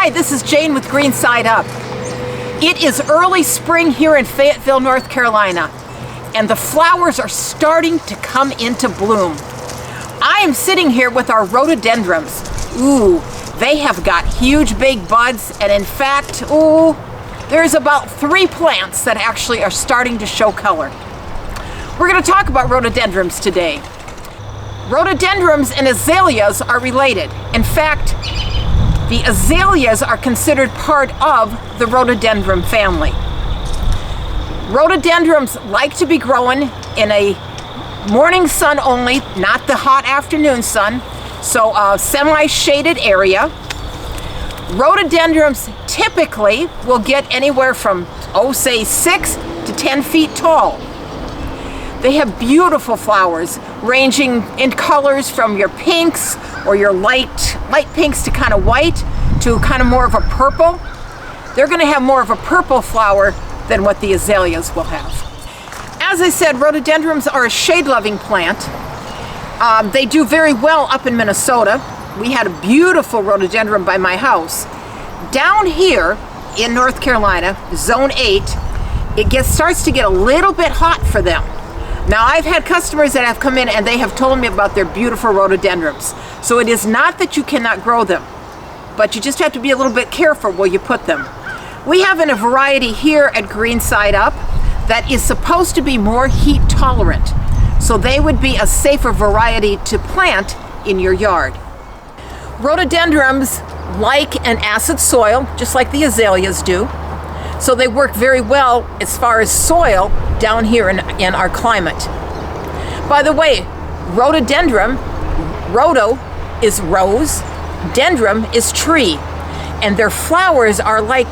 Hi, this is Jane with Green Side Up. It is early spring here in Fayetteville, North Carolina, and the flowers are starting to come into bloom. I am sitting here with our rhododendrons. Ooh, they have got huge big buds, and in fact, there's about 3 plants that actually are starting to show color. We're going to talk about rhododendrons today. Rhododendrons and azaleas are related. In fact, the azaleas are considered part of the rhododendron family. Rhododendrons like to be growing in a morning sun only, not the hot afternoon sun, so a semi-shaded area. Rhododendrons typically will get anywhere from, say 6 to 10 feet tall. They have beautiful flowers ranging in colors from your pinks or your light pinks to kind of white to kind of more of a purple. They're going to have more of a purple flower than what the azaleas will have. As I said, rhododendrons are a shade-loving plant. They do very well up in Minnesota. We had a beautiful rhododendron by my house. Down here in North Carolina, Zone 8, it starts to get a little bit hot for them. Now, I've had customers that have come in and they have told me about their beautiful rhododendrons. So it is not that you cannot grow them, but you just have to be a little bit careful where you put them. We have a variety here at Green Side Up that is supposed to be more heat tolerant. So they would be a safer variety to plant in your yard. Rhododendrons like an acid soil, just like the azaleas do. So they work very well as far as soil down here in our climate. By the way, rhododendron, rhodo is rose, dendron is tree, and their flowers are like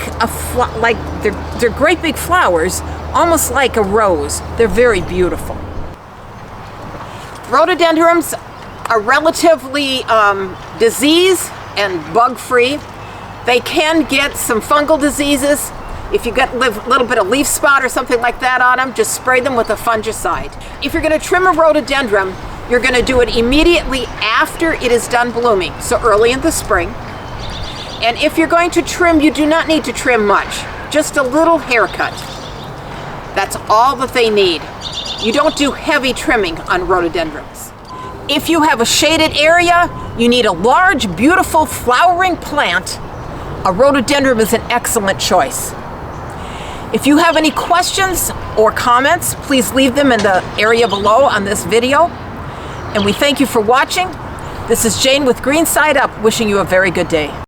they're great big flowers, almost like a rose. They're very beautiful. Rhododendrons are relatively disease and bug-free. They can get some fungal diseases. If you get a little bit of leaf spot or something like that on them, just spray them with a fungicide. If you're going to trim a rhododendron, you're going to do it immediately after it is done blooming, so early in the spring. And if you're going to trim, you do not need to trim much, just a little haircut. That's all that they need. You don't do heavy trimming on rhododendrons. If you have a shaded area, you need a large, beautiful flowering plant. A rhododendron is an excellent choice. If you have any questions or comments, please leave them in the area below on this video. And we thank you for watching. This is Jane with Green Side Up, wishing you a very good day.